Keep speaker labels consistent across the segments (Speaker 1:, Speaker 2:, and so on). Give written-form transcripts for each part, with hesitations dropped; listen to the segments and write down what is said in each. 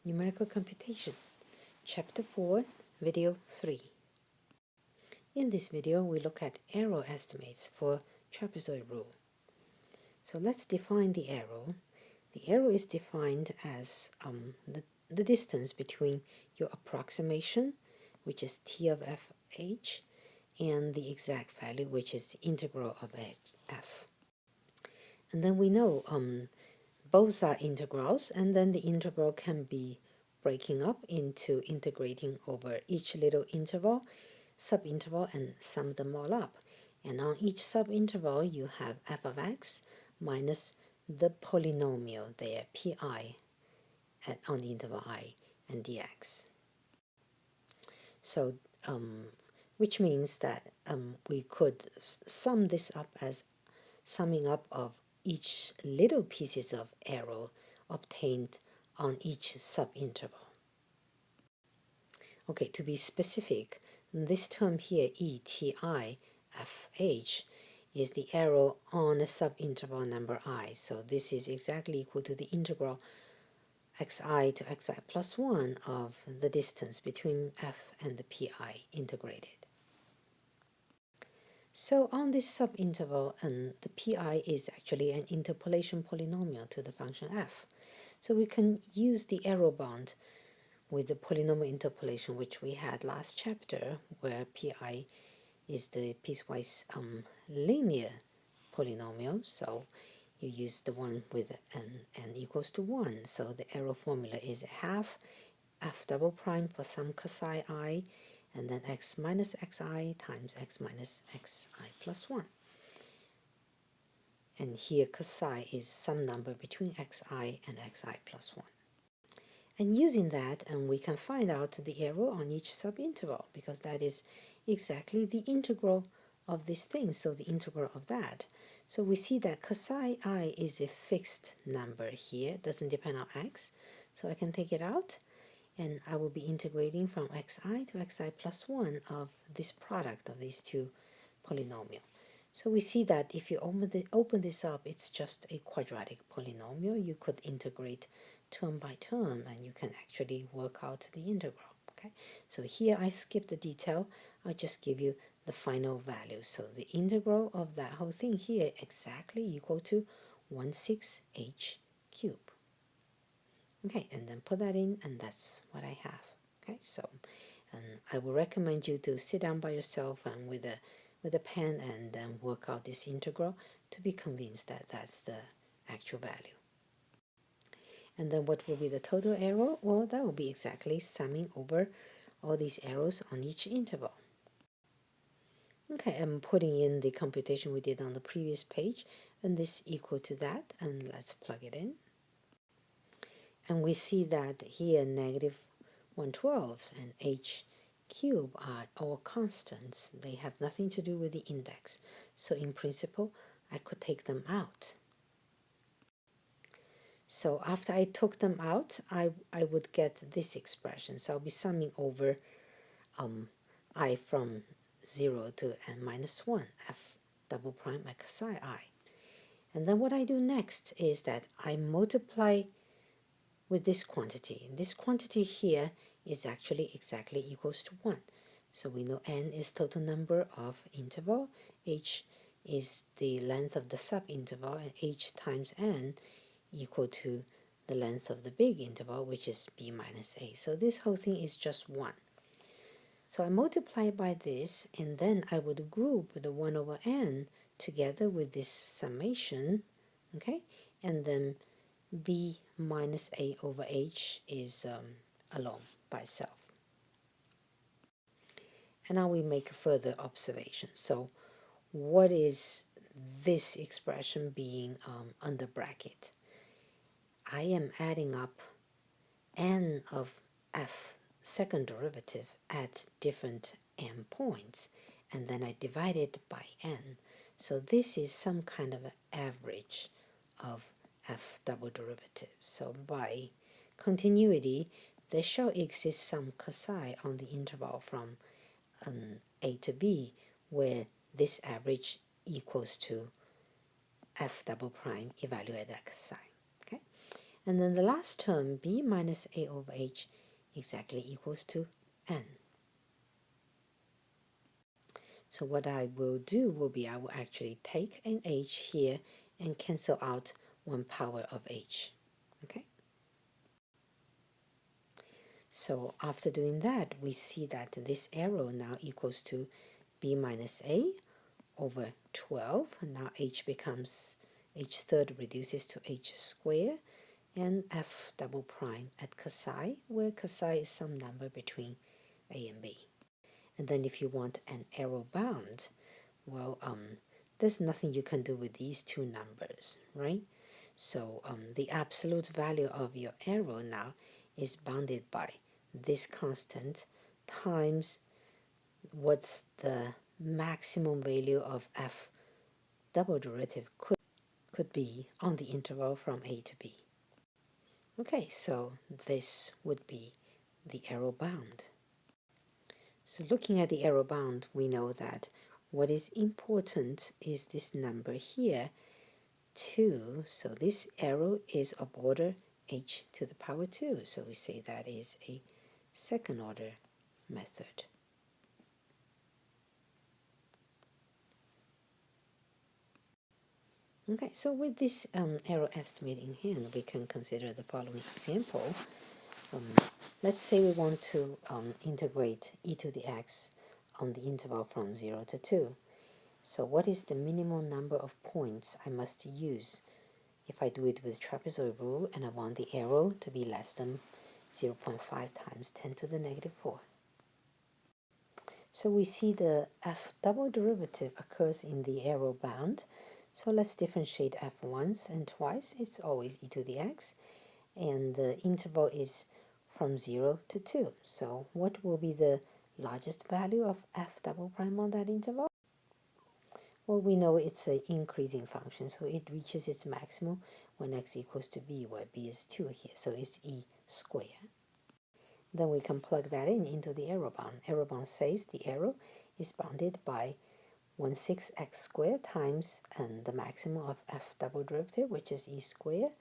Speaker 1: Numerical Computation, Chapter 4, Video 3. In this video, we look at error estimates for trapezoid rule. So let's define the error. The error is defined as the distance between your approximation, which is t of fh, and the exact value, which is the integral of f. And then we know both are integrals, and then the integral can be breaking up into integrating over each little interval, subinterval, and sum them all up. And on each subinterval, you have f of x minus the polynomial there, pi, on the interval I, and dx. So, which means that we could sum this up as summing up of each little pieces of error obtained on each subinterval. Okay, to be specific, this term here, ETI FH, is the error on a subinterval number I. So this is exactly equal to the integral xi to xi plus 1 of the distance between f and the pi integrated. So on this subinterval, the pi is actually an interpolation polynomial to the function f. So we can use the error bound with the polynomial interpolation, which we had last chapter, where pi is the piecewise linear polynomial. So you use the one with n equals to 1. So the error formula is half f double prime for some psi I, and then x minus xi times x minus xi plus 1. And here psi is some number between xi and xi plus 1. And using that, we can find out the error on each subinterval, because that is exactly the integral of this thing, so the integral of that. So we see that psi I is a fixed number here, doesn't depend on x, so I can take it out, and I will be integrating from xi to xi plus 1 of this product of these two polynomials. So we see that if you open this up, it's just a quadratic polynomial. You could integrate term by term, and you can actually work out the integral. Okay, so here I skip the detail. I'll just give you the final value. So the integral of that whole thing here exactly equal to 16h cubed. Okay, and then put that in, and that's what I have. Okay, so I will recommend you to sit down by yourself and with a pen and then work out this integral to be convinced that that's the actual value. And then what will be the total error? Well, that will be exactly summing over all these errors on each interval. Okay, I'm putting in the computation we did on the previous page, and this equal to that, and let's plug it in. And we see that here negative 1/12 and h cubed are all constants. They have nothing to do with the index. So in principle, I could take them out. So after I took them out, I would get this expression. So I'll be summing over I from 0 to n minus 1, f double prime xi I. And then what I do next is that I multiply with this quantity. This quantity here is actually exactly equals to 1. So we know n is total number of interval, h is the length of the subinterval, and h times n equal to the length of the big interval, which is b minus a. So this whole thing is just 1. So I multiply by this, and then I would group the 1 over n together with this summation, okay? And then b minus a over h is alone by itself. And now we make a further observation. So what is this expression being under bracket? I am adding up n of f second derivative at different n points, and then I divide it by n. So this is some kind of an average of f double derivative. So by continuity, there shall exist some psi on the interval from a to b, where this average equals to f double prime evaluated at psi. Okay, And then the last term, b minus a over h, exactly equals to n. So what I will do will be I will actually take an h here and cancel out 1 power of h. Okay? So after doing that, we see that this arrow now equals to b minus a over 12. Now h becomes, h third reduces to h squared, and f double prime at psi, where psi is some number between a and b. And then if you want an arrow bound, well, there's nothing you can do with these two numbers, right? So the absolute value of your arrow now is bounded by this constant times what's the maximum value of f double derivative could be on the interval from a to b. Okay, so this would be the arrow bound. So looking at the arrow bound, we know that what is important is this number here, 2. So this arrow is of order h to the power 2. So we say that is a second order method. Okay, so with this arrow estimate in hand, we can consider the following example. Let's say we want to integrate e to the x on the interval from 0 to 2. So what is the minimum number of points I must use if I do it with trapezoid rule and I want the arrow to be less than 0.5 times 10 to the negative 4? So we see the f double derivative occurs in the arrow bound. So let's differentiate f once and twice. It's always e to the x. And the interval is from 0 to 2. So what will be the largest value of f double prime on that interval? Well, we know it's an increasing function, so it reaches its maximum when x equals to b, where b is 2 here, so it's e squared. Then we can plug that in into the arrow bound. Arrow bound says the arrow is bounded by 1/6 x squared times the maximum of f double derivative, which is e squared.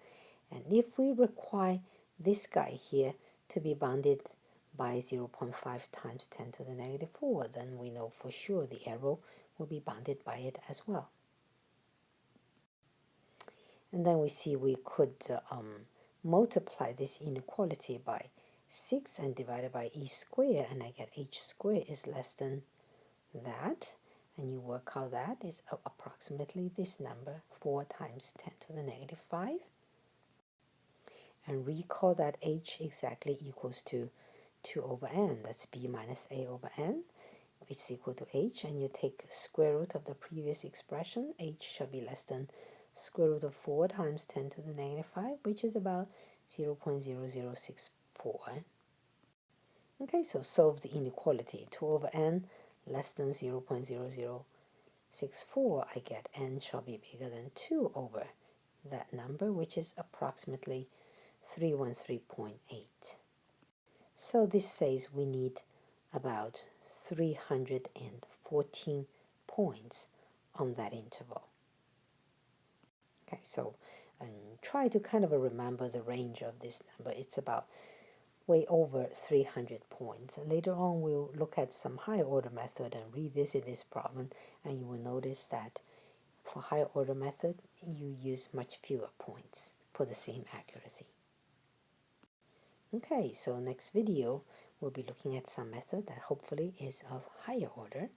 Speaker 1: And if we require this guy here to be bounded by 0.5 times 10 to the negative 4, then we know for sure the arrow will be bounded by it as well. And then we see we could multiply this inequality by 6 and divide it by e squared, and I get h squared is less than that. And you work out that is approximately this number, 4 times 10 to the negative 5. And recall that h exactly equals to 2 over n. That's b minus a over n, which is equal to h. And you take square root of the previous expression. H shall be less than square root of 4 times 10 to the negative 5, which is about 0.0064. Okay, so solve the inequality. 2 over n less than 0.0064. I get n shall be bigger than 2 over that number, which is approximately 313.8. So this says we need about 314 points on that interval. Okay, so try to kind of remember the range of this number. It's about way over 300 points. Later on, we'll look at some higher order method and revisit this problem, and you will notice that for higher order method, you use much fewer points for the same accuracy. Okay, so next video, we'll be looking at some method that hopefully is of higher order.